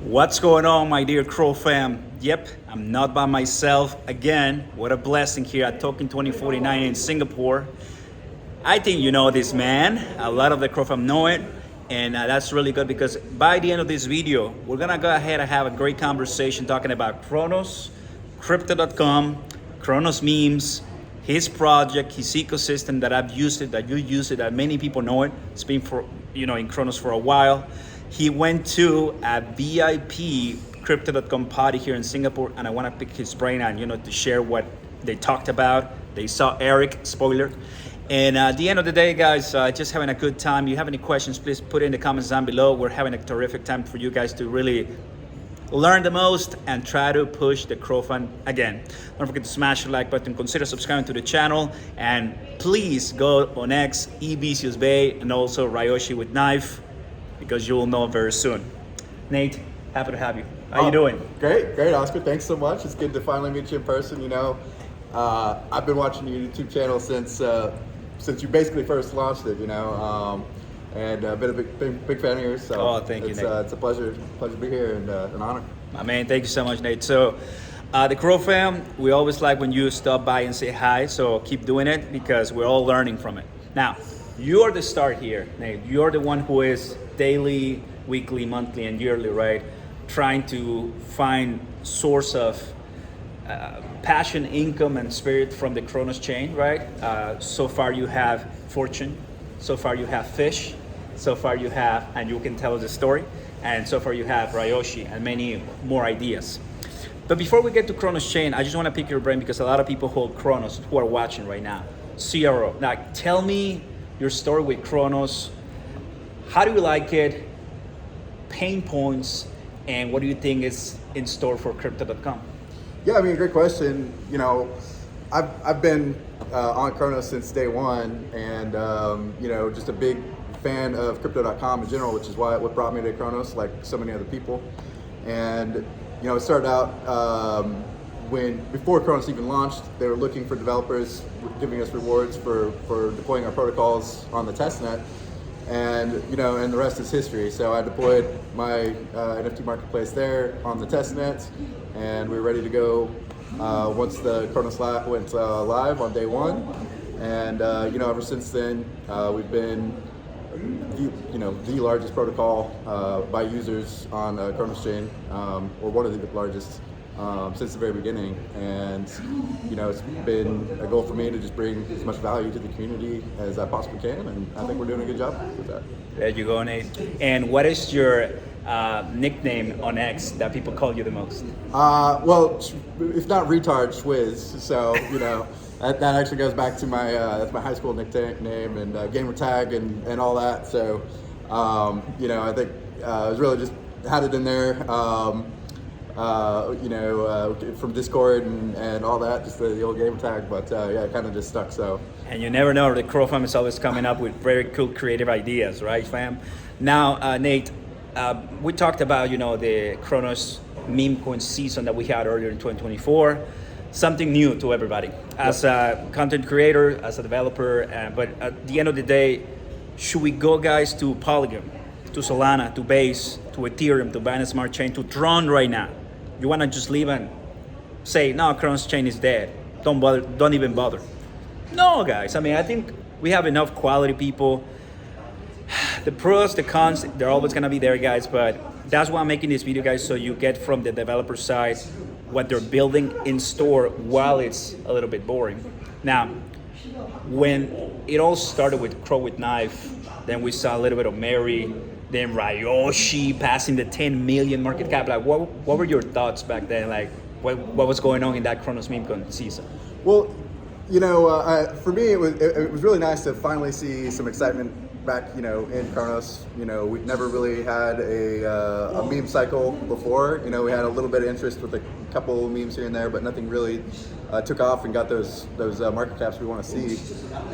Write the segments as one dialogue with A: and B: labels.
A: What's going on, my dear Crow fam? Yep, I'm not by myself again. What a blessing here at Token 2049 in Singapore. I think you know this man. A lot of the Crow fam know it, and that's really good because by the end of this video, we're gonna go ahead and have a great conversation talking about CRONOS, Crypto.com, CRONOS memes, his project, his ecosystem that I've used it, that you use it, that many people know it. It's been in CRONOS for a while. He went to a VIP Crypto.com party here in Singapore, and I want to pick his brain and to share what they talked about. They saw Eric, spoiler. And at the end of the day, guys, just having a good time. You have any questions, please put it in the comments down below. We're having a terrific time for you guys to really learn the most and try to push the Crow Fund again. Don't forget to smash the like button, consider subscribing to the channel, and please go on X, Ebisius Bay, and also Ryoshi with Knife, because you will know very soon. Nate, happy to have you. How you doing?
B: Great, Oscar. Thanks so much. It's good to finally meet you in person. I've been watching your YouTube channel since you basically first launched it. And I've been a big fan of yours. So
A: thank you,
B: it's,
A: Nate.
B: It's a pleasure to be here and an honor.
A: My man, thank you so much, Nate. So, the Crow fam, we always like when you stop by and say hi. So keep doing it because we're all learning from it. Now, you're the star here, Nate. You're the one who is daily, weekly, monthly, and yearly, right? Trying to find source of passion, income, and spirit from the CRONOS chain, right? So far you have Fortune, so far you have Fish, so far you have, and you can tell us the story, and so far you have Ryoshi and many more ideas. But before we get to CRONOS chain, I just want to pick your brain because a lot of people hold CRONOS who are watching right now. CRO, now tell me your story with CRONOS. How do you like it? Pain points, and what do you think is in store for Crypto.com?
B: Yeah, great question. I've been on CRONOS since day one, and just a big fan of Crypto.com in general, which is what brought me to CRONOS, like so many other people. And it started out before CRONOS even launched, they were looking for developers, giving us rewards for deploying our protocols on the testnet. And and the rest is history. So I deployed my NFT marketplace there on the testnet, and we were ready to go once the CRONOS went live on day one. And ever since then, we've been the largest protocol by users on CRONOS chain, or one of the largest since the very beginning. And it's been a goal for me to just bring as much value to the community as I possibly can, and I think we're doing a good job with that.
A: There you go, Nate. And what is your nickname on X that people call you the most?
B: Well, if not retard, Schwiz. So that actually goes back to that's my high school nickname and gamer tag and all that. So I think I was really just had it in there. From Discord and all that, just the old game tag, but it kind of just stuck. So,
A: and you never know, the Crow fam is always coming up with very cool creative ideas, right, fam? Now, Nate, we talked about the CRONOS meme coin season that we had earlier in 2024. Something new to everybody as a content creator, as a developer, but at the end of the day, should we go, guys, to Polygon, to Solana, to Base, to Ethereum, to Binance Smart Chain, to Tron right now? You want to just leave and say, no, CRONOS chain is dead. Don't bother. Don't even bother. No, guys. I think we have enough quality people. The pros, the cons, they're always going to be there, guys. But that's why I'm making this video, guys, so you get from the developer side what they're building in store while it's a little bit boring. Now, when it all started with Crow with Knife, then we saw a little bit of Mary, then Ryoshi passing the 10 million market cap. Like, what were your thoughts back then? Like, what was going on in that CRONOS meme con season?
B: Well, for me, it was really nice to finally see some excitement back, in CRONOS. We've never really had a meme cycle before. We had a little bit of interest with a couple of memes here and there, but nothing really took off and got those market caps we want to see.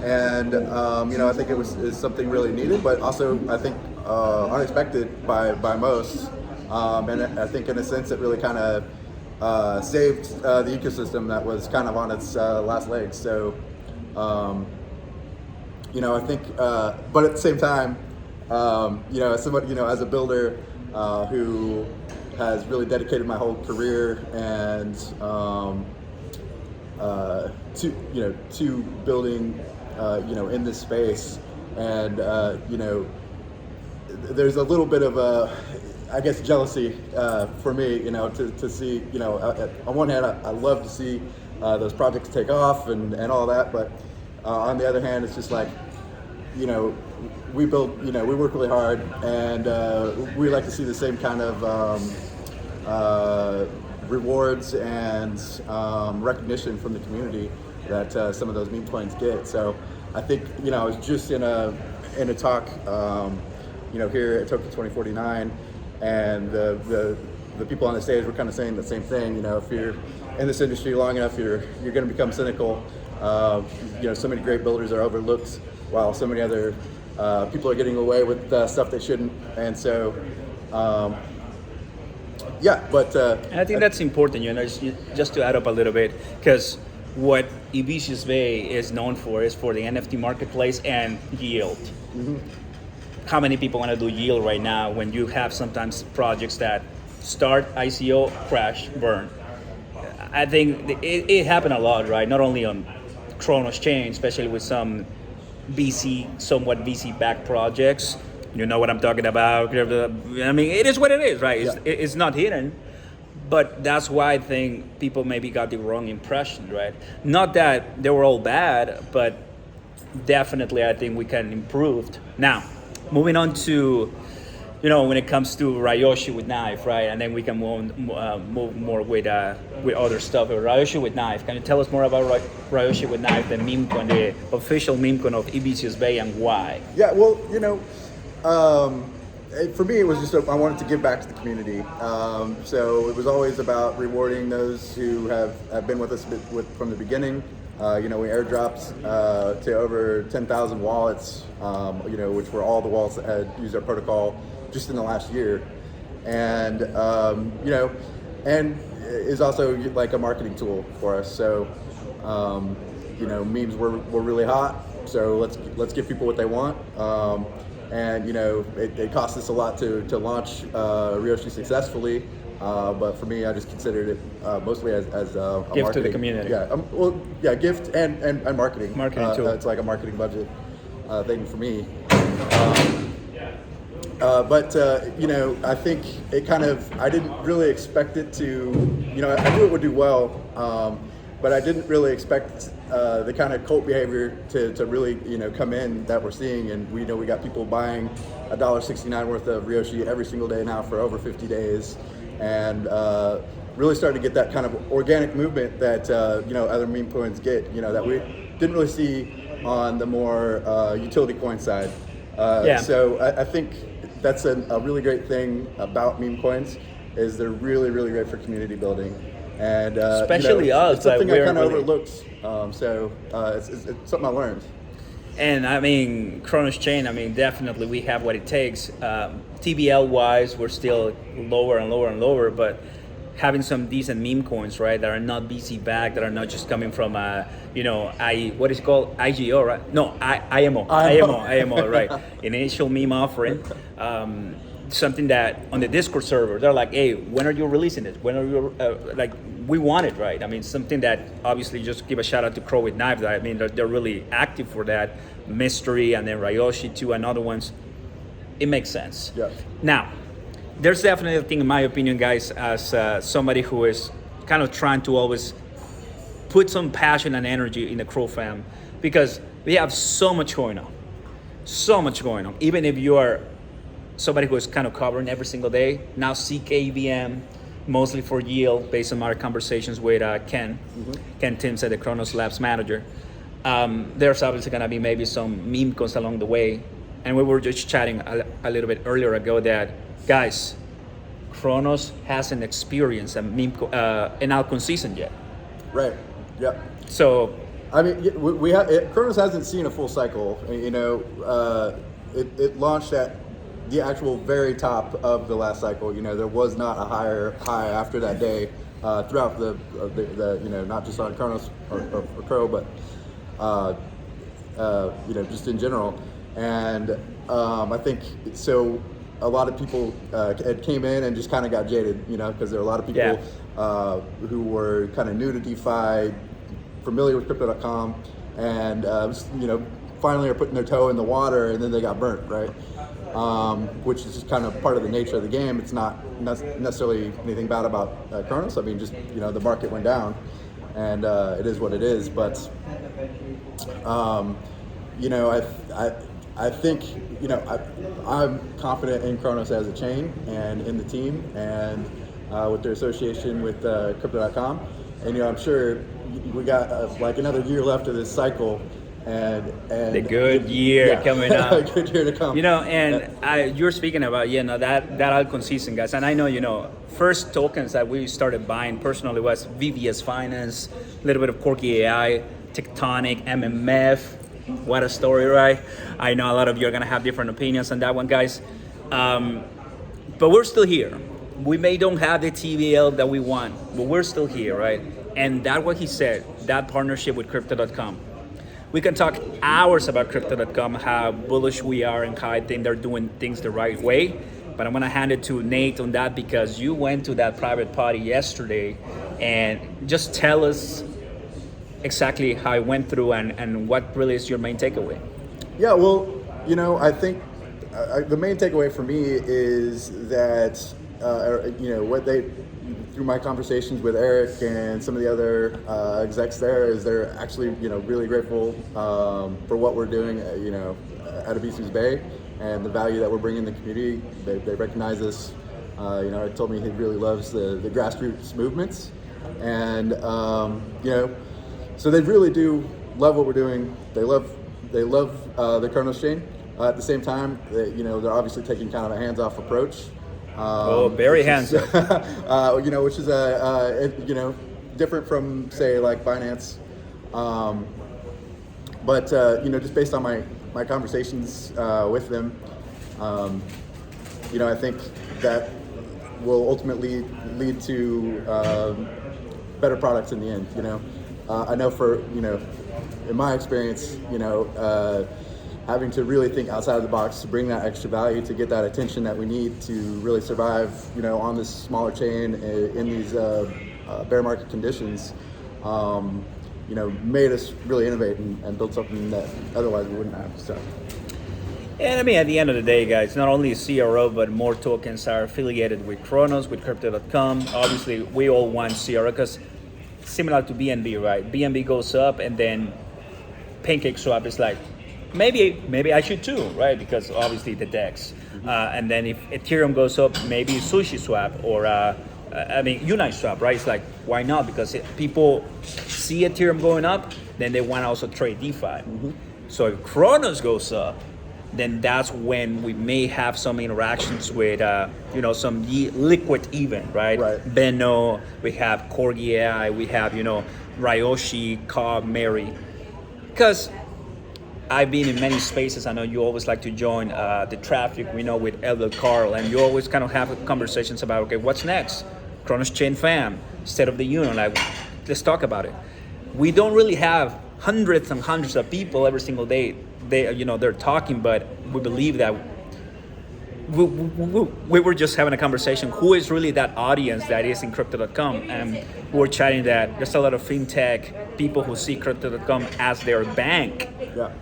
B: And I think it was something really needed, but also I think unexpected by most. And I think in a sense it really kind of saved the ecosystem that was kind of on its last legs. So I think, but at the same time, as somebody, as a builder who has really dedicated my whole career and to building in this space, and there's a little bit of I guess jealousy for me, to see, on one hand I love to see those projects take off and all that, but on the other hand it's just like, we build, we work really hard, and we like to see the same kind of rewards and recognition from the community that some of those meme coins get. So I think, I was just in a talk, here at Token 2049, and the people on the stage were kind of saying the same thing. If you're in this industry long enough, you're going to become cynical. So many great builders are overlooked, while so many other people are getting away with stuff they shouldn't. And so, and
A: I think that's important, just to add up a little bit, because what Ibiza's Bay is known for is for the NFT marketplace and yield. Mm-hmm. How many people want to do yield right now when you have sometimes projects that start ICO, crash, burn? I think it happened a lot, right? Not only on CRONOS chain, especially with some somewhat VC-backed projects. You know what I'm talking about. I mean, it is what it is, right? It's not hidden. But that's why I think people maybe got the wrong impression, right? Not that they were all bad, but definitely I think we can improve. Now, moving on to, when it comes to Ryoshi with knife, right? And then we can move more with other stuff. Ryoshi with knife. Can you tell us more about Ryoshi with knife, the meme coin, the official meme coin of Ibiza's Bay, and why?
B: Yeah, well, for me, it was just I wanted to give back to the community. So it was always about rewarding those who have been with us from the beginning. We airdropped to over 10,000 wallets, which were all the wallets that had used our protocol just in the last year. And, and is also like a marketing tool for us. So, memes were really hot. So let's give people what they want. And it cost us a lot to launch Ryoshi successfully, but for me, I just considered it mostly as a
A: gift
B: marketing
A: to the community.
B: Gift and marketing.
A: Marketing tool.
B: It's like a marketing budget thing for me. I think it I didn't really expect it to. I knew it would do well. But I didn't really expect the kind of cult behavior to really, come in that we're seeing. And we got people buying $1.69 worth of Ryoshi every single day now for over 50 days. And really started to get that kind of organic movement that, other meme coins get, that we didn't really see on the more utility coin side. So I think that's a really great thing about meme coins, is they're really, really great for community building. And
A: especially us,
B: it's something I kind of overlooked. So it's something I learned.
A: And I mean, CRONOS chain, definitely we have what it takes. TBL wise, we're still lower and lower and lower, but having some decent meme coins, right, that are not BC backed, that are not just coming from what is it called, IGO, right? No, IMO, right? Initial meme offering. Something that on the Discord server, they're like, hey, when are you releasing it? When are you, we want it, right? Something that obviously, just give a shout out to Crow with Knife, that they're really active for that. Mystery, and then Ryoshi too, and other ones. It makes sense.
B: Yeah.
A: Now, there's definitely a thing, in my opinion, guys, as somebody who is kind of trying to always put some passion and energy in the Crow fam, because we have so much going on. Even if you are somebody who is kind of covering every single day, now CKVM, mostly for yield, based on our conversations with Ken. Mm-hmm. Ken Timms, the CRONOS Labs manager. There's obviously going to be maybe some meme coins along the way. And we were just chatting a little bit earlier ago that, guys, CRONOS hasn't experienced an altcoin season yet.
B: Right, yeah.
A: So,
B: CRONOS hasn't seen a full cycle. It launched at the actual very top of the last cycle. There was not a higher high after that day throughout the not just on CRONOS or Crow, but just in general. And I think so. a lot of people came in and just kind of got jaded, because there are a lot of people who were kind of new to DeFi, familiar with crypto.com, and finally are putting their toe in the water, and then they got burnt, right? Which is just kind of part of the nature of the game. It's not necessarily anything bad about CRONOS. I mean, just the market went down, and it is what it is. But I think I'm confident in CRONOS as a chain and in the team and with their association with Crypto.com. And I'm sure we got like another year left of this cycle. And
A: the good year coming up.
B: A good year to come.
A: You're speaking about that altcoin season, guys. And I know first tokens that we started buying personally was VVS Finance, a little bit of Corky AI, Tectonic, MMF. What a story, right? I know a lot of you are gonna have different opinions on that one, guys. But we're still here. We may don't have the TVL that we want, but we're still here, right? And that's what he said. That partnership with Crypto.com. We can talk hours about Crypto.com, how bullish we are and how I think they're doing things the right way. But I'm gonna hand it to Nate on that because you went to that private party yesterday, and just tell us exactly how it went through and what really is your main takeaway.
B: Yeah, well, I think the main takeaway for me is that, what they, through my conversations with Eric and some of the other execs there, is they're actually, really grateful for what we're doing, at Abisu's Bay and the value that we're bringing the community. They recognize us. He told me he really loves the grassroots movements, and so they really do love what we're doing. They love the CRONOS chain. At the same time, they're obviously taking kind of a hands-off approach.
A: Very hands-off.
B: Which is different from say like Binance. But just based on my conversations with them, I think that will ultimately lead to better products in the end. I know for in my experience, having to really think outside of the box to bring that extra value, to get that attention that we need to really survive, on this smaller chain in these bear market conditions, made us really innovate and build something that otherwise we wouldn't have. So.
A: And I mean, at the end of the day, guys, not only CRO, but more tokens are affiliated with CRONOS, with Crypto.com. Obviously, we all want CRO because similar to BNB, right? BNB goes up, and then PancakeSwap is like, maybe I should too, right? Because obviously the DEX. And then if Ethereum goes up, maybe SushiSwap or Uniswap, right? It's like, why not? Because people see Ethereum going up, then they want to also trade DeFi. Mm-hmm. So if CRONOS goes up, then that's when we may have some interactions with, some liquid event, right? Benno, we have Corgi AI, we have, Ryoshi, Cobb, Mary. Because I've been in many spaces. I know you always like to join the traffic, with Elder Carl, and you always kind of have conversations about, okay, what's next? CRONOS Chain Fam, State of the Union, like, let's talk about it. We don't really have hundreds and hundreds of people every single day. They're talking, but we believe that we were just having a conversation. Who is really that audience that is in Crypto.com? And we were chatting that there's a lot of fintech people who see Crypto.com as their bank.
B: Yeah.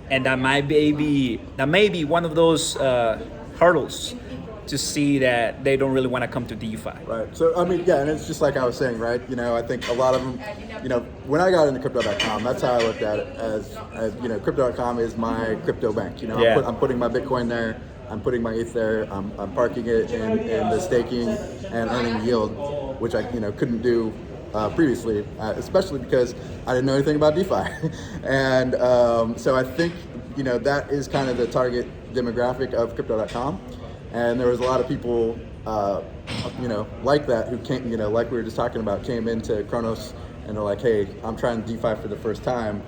A: And that may be one of those hurdles to see that they don't really want to come to DeFi.
B: Right. So, I mean, yeah, and it's just like I was saying, right? I think a lot of them, when I got into Crypto.com, that's how I looked at it as Crypto.com is my crypto bank. I'm putting my Bitcoin there, I'm putting my ETH there, I'm parking it in the staking and earning yield, which I couldn't do previously, especially because I didn't know anything about DeFi. And so I think, that is kind of the target demographic of Crypto.com. And there was a lot of people, like that who came, like we were just talking about, came into CRONOS and they're like, hey, I'm trying DeFi for the first time.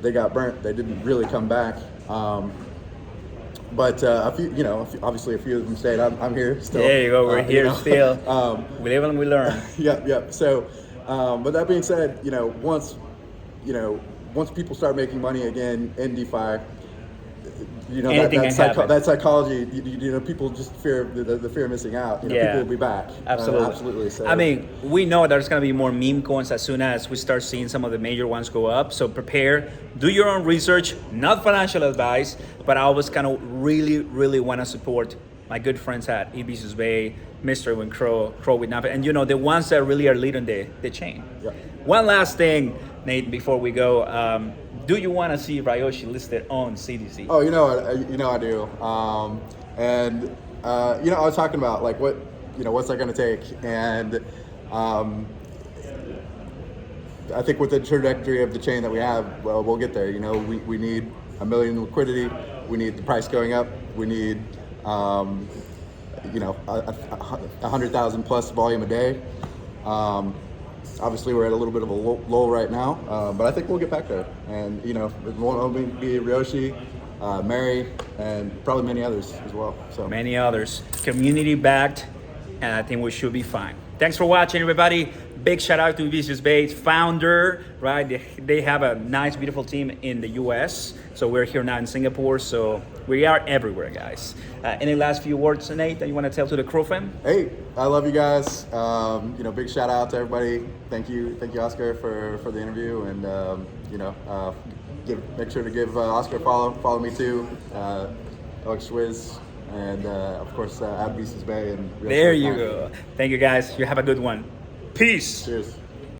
B: They got burnt. They didn't really come back. But a few, obviously a few of them stayed. I'm here still.
A: There you go. We're here still. We live and we learn.
B: Yep. So, but that being said, once people start making money again in DeFi, you know,
A: anything can happen.
B: that psychology, you know, people just fear the fear of missing out. You know,
A: Yeah.
B: people will be back.
A: Absolutely.
B: Absolutely. So,
A: I mean, we know there's going to be more meme coins as soon as we start seeing some of the major ones go up. So prepare, do your own research, not financial advice, but I always kind of really want to support my good friends at Ibisus Bay, Mr. and Crow with Napa, and you know, the ones that really are leading the chain.
B: Yeah.
A: One last thing, Nate, before we go. Do you want to see Ryoshi listed on CDC?
B: Oh, you know I do. And you know, I was talking about like what's that going to take, and I think with the trajectory of the chain that we have, well, we'll get there. You know, we need $1 million in liquidity. We need the price going up. We need you know, 100,000 plus volume a day. Obviously, we're at a little bit of a lull right now, but I think we'll get back there. And you know, it won't only be Ryoshi, Mary, and probably many others as well. So
A: many others, community backed, and I think we should be fine. Thanks for watching, everybody. Big shout out to Ibisus Bay founder, right? They have a nice, beautiful team in the US. So we're here now in Singapore. So we are everywhere, guys. Any last few words, Nate, that you want to tell to the Crow fam?
B: Hey, I love you guys. You know, big shout out to everybody. Thank you, Oscar, for the interview, and you know, make sure to give Oscar a follow. Follow me too, Alex Schwiz, and of course at Ibisus Bay. And
A: there you go. Thank you, guys. You have a good one. Peace.
B: Cheers.